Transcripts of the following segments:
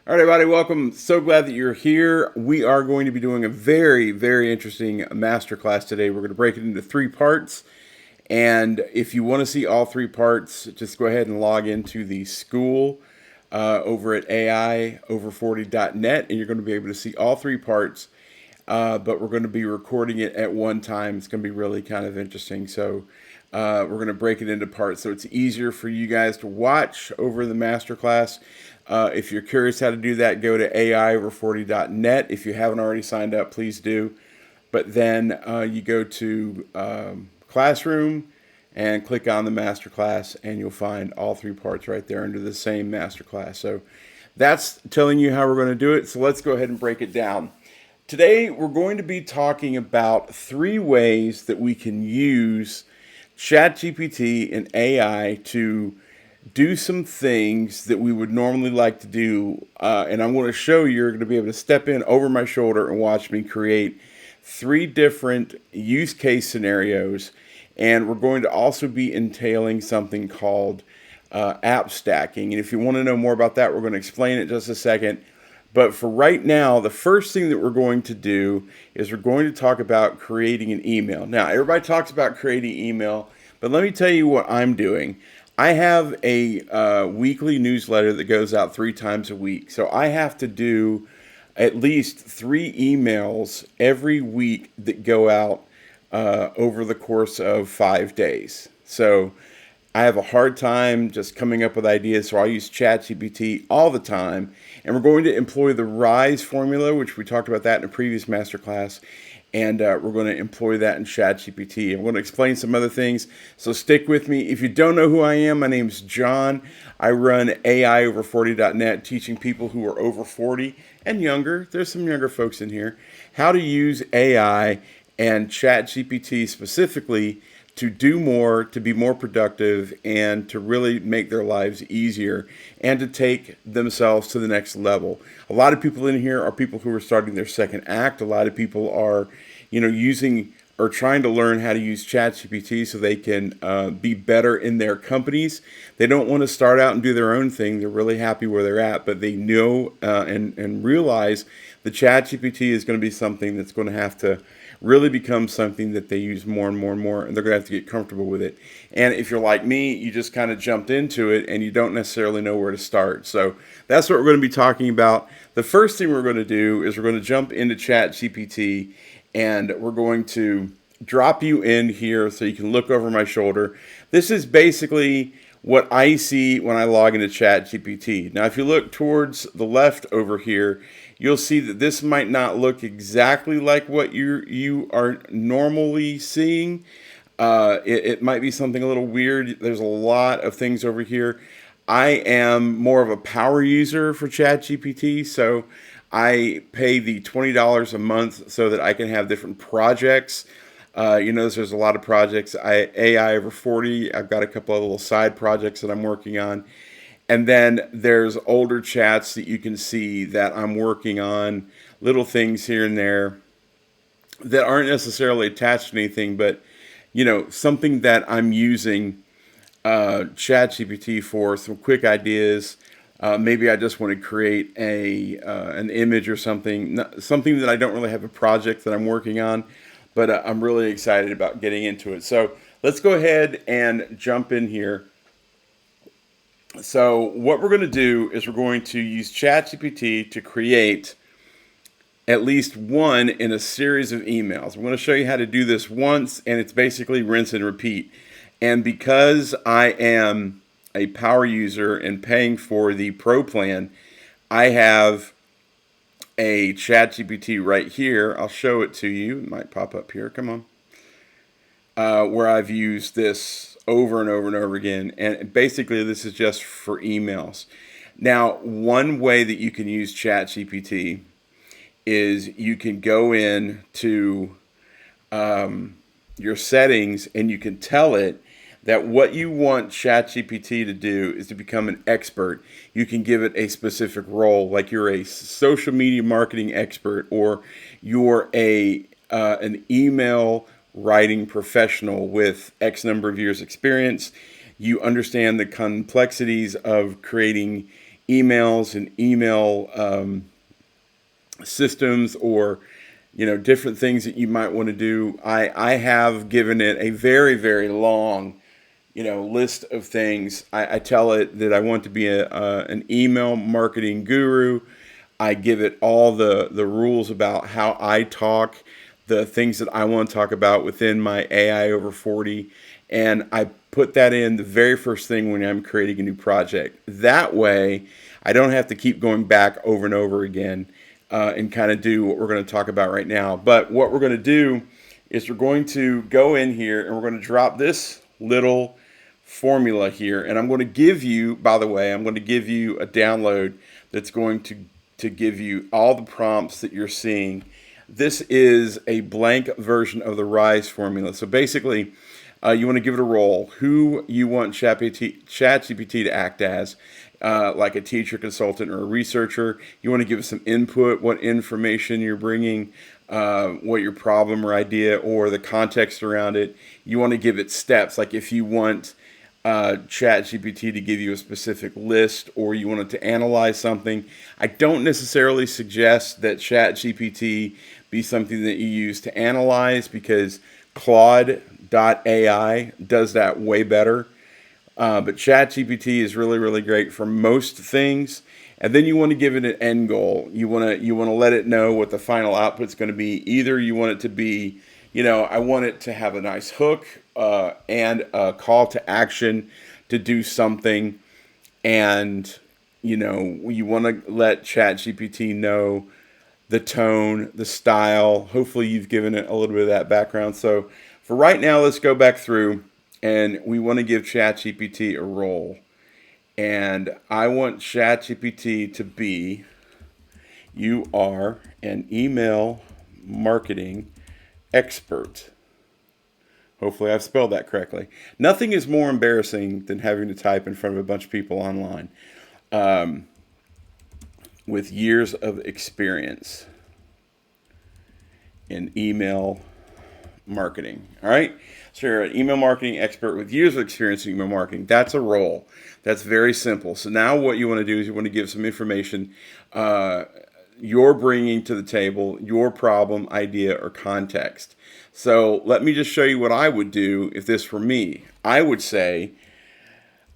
All right, everybody, welcome. So glad that you're here. We are going to be doing a very, very interesting masterclass today. We're going to break it into three parts. And if you want to see all three parts, just go ahead and log into the school over at AI.Over.40.net, and you're going to be able to see all three parts. But we're going to be recording it at one time. It's going to be really kind of interesting. So we're going to break it into parts so it's easier for you guys to watch over the masterclass. If you're curious how to do that, go to AI.Over.40.net. If you haven't already signed up, please do. But then you go to Classroom and click on the masterclass, and you'll find all three parts right there under the same masterclass. So that's telling you how we're going to do it. So let's go ahead and break it down. Today, we're going to be talking about three ways that we can use ChatGPT and AI to do some things that we would normally like to do. And I'm going to show you, you're going to be able to step in over my shoulder and watch me create three different use case scenarios. And we're going to also be entailing something called app stacking. And if you want to know more about that, we're going to explain it in just a second. But for right now, the first thing that we're going to do is we're going to talk about creating an email. Now, everybody talks about creating email, but let me tell you what I'm doing. I have a weekly newsletter that goes out 3 times a week. So I have to do at least 3 emails every week that go out over the course of 5 days. So I have a hard time just coming up with ideas, so I use ChatGPT all the time. And we're going to employ the RISE formula, which we talked about that in a previous masterclass. And we're going to employ that in ChatGPT. I'm going to explain some other things, so stick with me. If you don't know who I am, my name's John. I run AI.Over.40.net, teaching people who are over 40 and younger, there's some younger folks in here, how to use AI and ChatGPT specifically to do more, to be more productive, and to really make their lives easier, and to take themselves to the next level. A lot of people in here are people who are starting their second act. A lot of people are, using or trying to learn how to use ChatGPT so they can be better in their companies. They don't want to start out and do their own thing. They're really happy where they're at, but they know and realize the ChatGPT is going to be something that's going to have to really become something that they use more and more and more, and they're going to have to get comfortable with it. And if you're like me, you just kind of jumped into it and you don't necessarily know where to start. So that's what we're going to be talking about. The first thing we're going to do is we're going to jump into ChatGPT, and we're going to drop you in here so you can look over my shoulder. This is basically what I see when I log into ChatGPT. Now, if you look towards the left over here, you'll see that this might not look exactly like what you are normally seeing. It might be something a little weird. There's a lot of things over here. I am more of a power user for ChatGPT, so I pay the $20 a month so that I can have different projects. There's a lot of projects. AI.Over.40, I've got a couple of little side projects that I'm working on. And then there's older chats that you can see that I'm working on, little things here and there that aren't necessarily attached to anything, but, something that I'm using ChatGPT for, some quick ideas. Maybe I just want to create an image or something, something that I don't really have a project that I'm working on, but I'm really excited about getting into it. So let's go ahead and jump in here. So what we're going to do is we're going to use ChatGPT to create at least one in a series of emails. I'm going to show you how to do this once, and it's basically rinse and repeat. And because I am a power user and paying for the Pro plan, I have a ChatGPT right here. I'll show it to you. It might pop up here. Come on. Where I've used this over and over and over again. And basically, this is just for emails. Now, one way that you can use ChatGPT is you can go in to your settings and you can tell it that what you want ChatGPT to do is to become an expert. You can give it a specific role, like you're a social media marketing expert, or you're an email writing professional with X number of years experience. You understand the complexities of creating emails and email systems, or different things that you might want to do. I have given it a very, very long list of things. I tell it that I want to be an email marketing guru. I give it all the rules about how I talk, the things that I want to talk about within my AI.Over.40, and I put that in the very first thing when I'm creating a new project. That way, I don't have to keep going back over and over again and kind of do what we're going to talk about right now. But what we're going to do is we're going to go in here and we're going to drop this little formula here, and I'm going to give you, by the way, I'm going to give you a download that's going to give you all the prompts that you're seeing. This is a blank version of the RISE formula. So basically, you want to give it a role, who you want ChatGPT to act as, like a teacher, consultant, or a researcher. You want to give it some input, what information you're bringing, what your problem or idea, or the context around it. You want to give it steps, like if you want ChatGPT to give you a specific list, or you want it to analyze something. I don't necessarily suggest that ChatGPT be something that you use to analyze, because Claude.ai does that way better. But ChatGPT is really, really great for most things. And then you want to give it an end goal. You want to let it know what the final output's going to be. Either you want it to be, I want it to have a nice hook and a call to action to do something. And, you want to let ChatGPT know the tone, the style. Hopefully you've given it a little bit of that background. So for right now, let's go back through, and we want to give ChatGPT a role. And I want ChatGPT to be, you are an email marketing expert. Hopefully I've spelled that correctly. Nothing is more embarrassing than having to type in front of a bunch of people online with years of experience in email marketing. All right. So you're an email marketing expert with years of experience in email marketing. That's a role. That's very simple. So now what you want to do is you want to give some information you're bringing to the table, your problem, idea, or context. So let me just show you what I would do if this were me. I would say,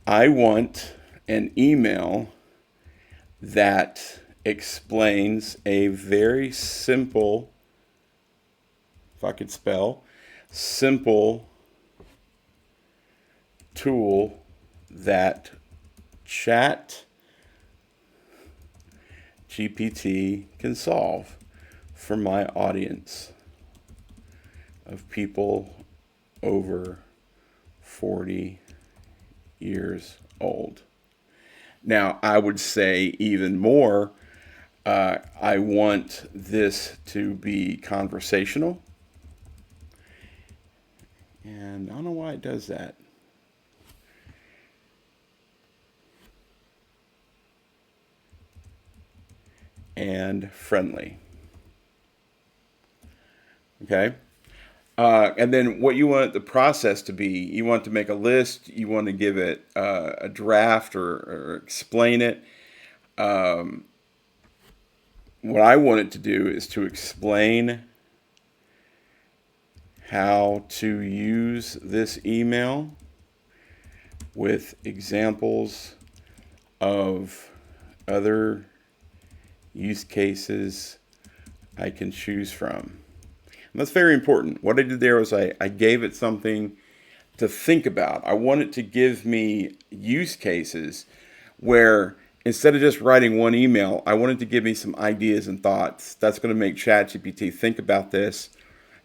I want an email that explains a very simple, if I could spell, simple tool that ChatGPT can solve for my audience of people over 40 years old. Now, I would say even more, I want this to be conversational. And I don't know why it does that. And friendly. Okay. And then what you want the process to be, you want to make a list, you want to give it a draft or explain it. What I want it to do is to explain how to use this email with examples of other use cases I can choose from. And that's very important. What I did there was I gave it something to think about. I want it to give me use cases where instead of just writing one email, I wanted to give me some ideas and thoughts. That's going to make ChatGPT think about this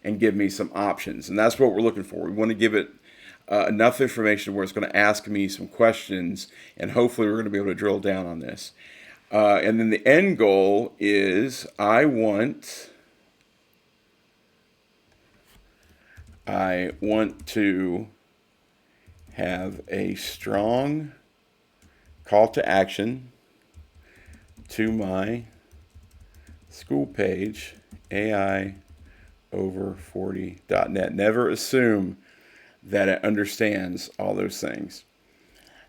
and give me some options. And that's what we're looking for. We want to give it enough information where it's going to ask me some questions, and hopefully we're going to be able to drill down on this. And then the end goal is I want to have a strong call to action to my school page, AI.Over.40.net. Never assume that it understands all those things.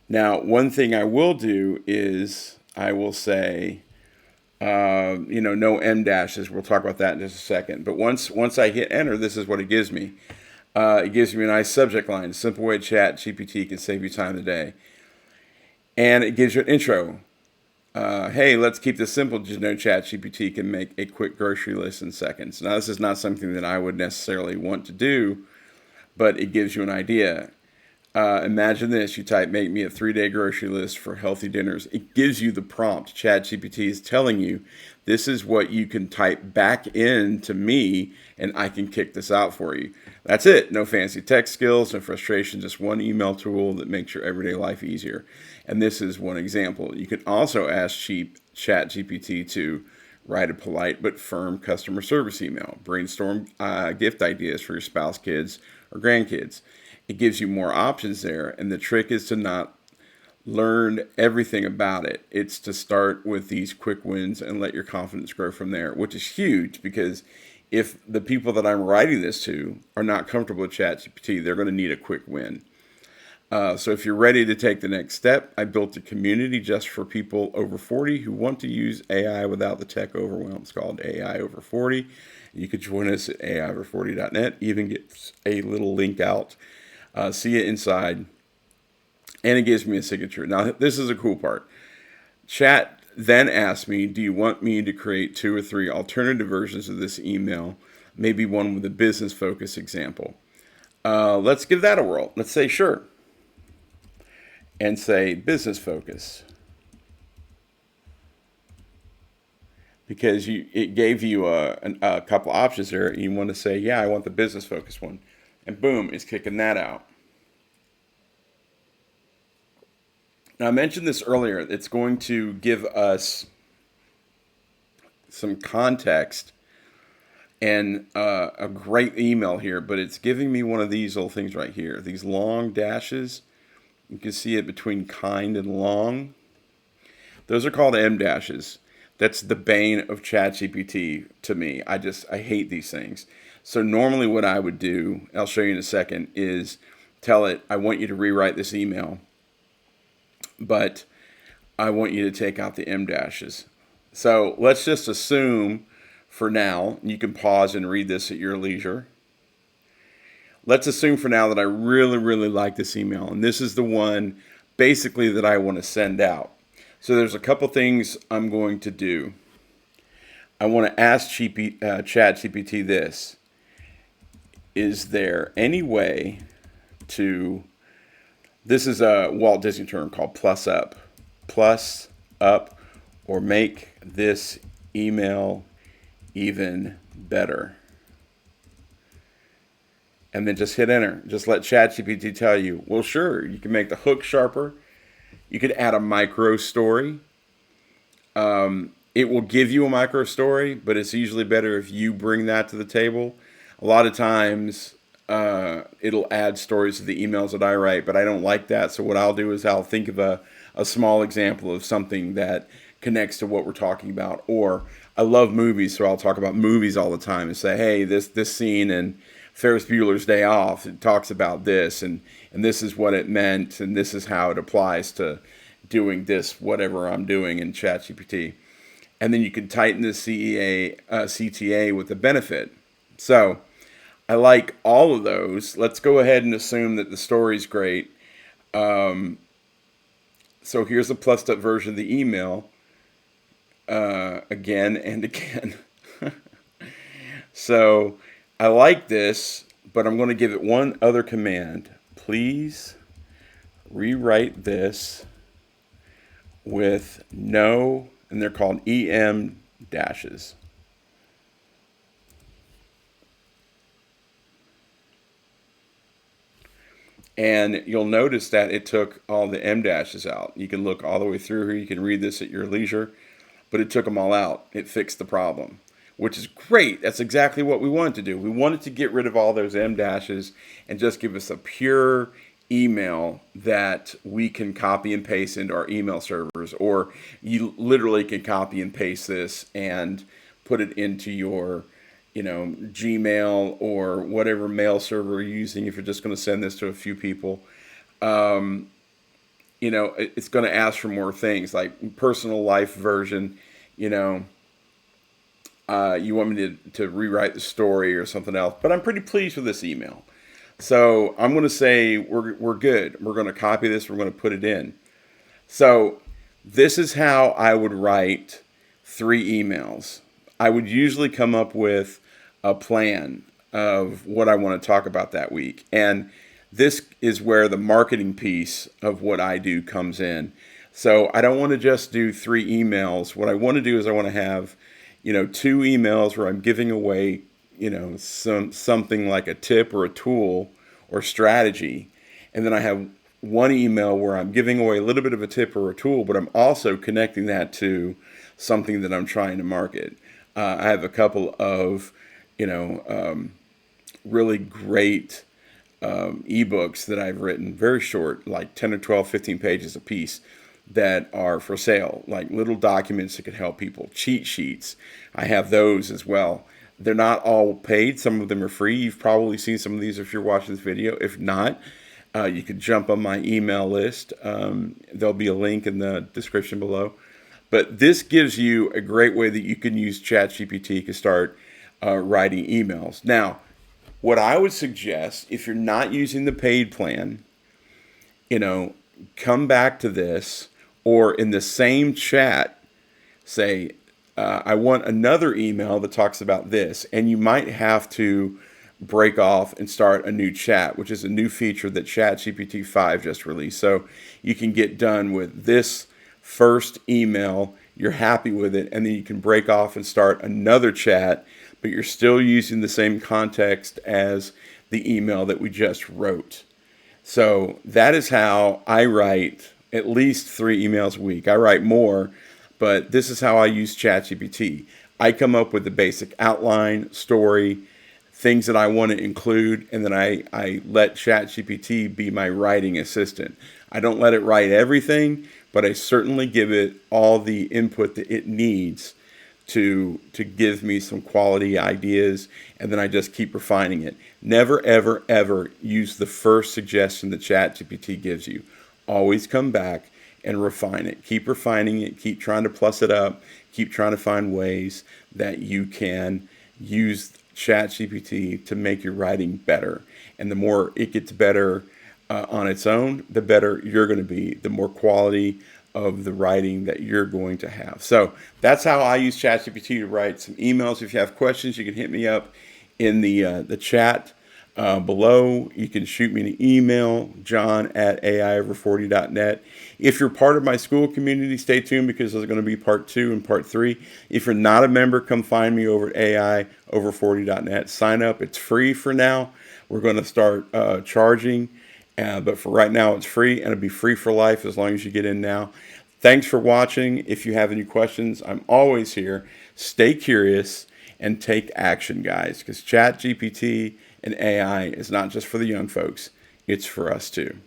Now, one thing I will do is I will say, no M dashes. We'll talk about that in just a second. But once I hit enter, this is what it gives me. It gives me a nice subject line, simple way ChatGPT can save you time today. And it gives you an intro. Hey, let's keep this simple. Just know ChatGPT can make a quick grocery list in seconds. Now, this is not something that I would necessarily want to do, but it gives you an idea. Imagine this. You type, make me a 3-day grocery list for healthy dinners. It gives you the prompt. ChatGPT is telling you, this is what you can type back into me, and I can kick this out for you. That's it. No fancy tech skills, no frustration, just one email tool that makes your everyday life easier. And this is one example. You can also ask ChatGPT to write a polite but firm customer service email. Brainstorm gift ideas for your spouse, kids, or grandkids. It gives you more options there, and the trick is to not learn everything about it. It's to start with these quick wins and let your confidence grow from there, which is huge because if the people that I'm writing this to are not comfortable with ChatGPT, they're going to need a quick win. So if you're ready to take the next step, I built a community just for people over 40 who want to use AI without the tech overwhelm. It's called AI.Over.40. You could join us at AI.Over40.net. Even get a little link out. See it inside. And it gives me a signature. Now, this is a cool part. Chat then asked me, do you want me to create 2 or 3 alternative versions of this email? Maybe one with a business focus example. Let's give that a whirl. Let's say sure. And say business focus. Because it gave you a couple options there. And you want to say, yeah, I want the business focus one. And boom, it's kicking that out. Now, I mentioned this earlier. It's going to give us some context and a great email here, but it's giving me one of these little things right here. These long dashes. You can see it between kind and long. Those are called M dashes. That's the bane of ChatGPT to me. I hate these things. So normally what I would do, I'll show you in a second, is tell it, I want you to rewrite this email, but I want you to take out the M dashes. So let's just assume for now, you can pause and read this at your leisure. Let's assume for now that I really, really like this email, and this is the one basically that I want to send out. So there's a couple things I'm going to do. I want to ask ChatGPT this. Is there any way to, this is a Walt Disney term called plus up, or make this email even better. And then just hit enter. Just let ChatGPT tell you, well, sure, you can make the hook sharper. You could add a micro story. It will give you a micro story, but it's usually better if you bring that to the table. A lot of times, it'll add stories to the emails that I write, but I don't like that. So what I'll do is I'll think of a small example of something that connects to what we're talking about. Or I love movies, so I'll talk about movies all the time and say, hey, this scene in Ferris Bueller's Day Off, it talks about this, and this is what it meant, and this is how it applies to doing this, whatever I'm doing in ChatGPT. And then you can tighten the CTA with the benefit. So I like all of those. Let's go ahead and assume that the story's great. So here's a plussed up version of the email, again and again. So I like this, but I'm going to give it one other command. Please rewrite this with no, and they're called EM dashes. And you'll notice that it took all the M dashes out. You can look all the way through here. You can read this at your leisure, but it took them all out. It fixed the problem, which is great. That's exactly what we wanted to do. We wanted to get rid of all those M dashes and just give us a pure email that we can copy and paste into our email servers, or you literally can copy and paste this and put it into your Gmail or whatever mail server you're using if you're just going to send this to a few people. it's going to ask for more things like personal life version, you know, you want me to rewrite the story or something else. But I'm pretty pleased with this email. So I'm going to say we're good. We're going to copy this. We're going to put it in. So this is how I would write 3 emails. I would usually come up with a plan of what I want to talk about that week. And this is where the marketing piece of what I do comes in. So I don't want to just do 3 emails. What I want to do is I want to have, 2 emails where I'm giving away, something like a tip or a tool or strategy. And then I have 1 email where I'm giving away a little bit of a tip or a tool, but I'm also connecting that to something that I'm trying to market. I have a couple of, really great ebooks that I've written, very short, like 10 or 12, 15 pages a piece, that are for sale, like little documents that could help people, cheat sheets. I have those as well. They're not all paid. Some of them are free. You've probably seen some of these if you're watching this video. If not, you can jump on my email list. There'll be a link in the description below. But this gives you a great way that you can use ChatGPT to start writing emails. Now, what I would suggest, if you're not using the paid plan, come back to this, or in the same chat, say, I want another email that talks about this. And you might have to break off and start a new chat, which is a new feature that ChatGPT 5 just released. So you can get done with this first email, you're happy with it, and then you can break off and start another chat, but you're still using the same context as the email that we just wrote. So that is how I write at least 3 emails a week. I write more, but this is how I use ChatGPT. I come up with the basic outline, story, things that I want to include, and then I let ChatGPT be my writing assistant. I don't let it write everything, but I certainly give it all the input that it needs to give me some quality ideas, and then I just keep refining it. Never, ever, ever use the first suggestion that ChatGPT gives you. Always come back and refine it. Keep refining it. Keep trying to plus it up. Keep trying to find ways that you can use ChatGPT to make your writing better. And the more it gets better on its own, the better you're going to be, the more quality of the writing that you're going to have. So that's how I use ChatGPT to write some emails. If you have questions, you can hit me up in the chat below. You can shoot me an email, john@AI.Over.40.net. If you're part of my school community, stay tuned, because there's going to be part 2 and part 3. If you're not a member, come find me over at AI.Over.40.net. Sign up. It's free for now. We're going to start charging. But for right now, it's free, and it'll be free for life as long as you get in now. Thanks for watching. If you have any questions, I'm always here. Stay curious and take action, guys, because ChatGPT and AI is not just for the young folks. It's for us too.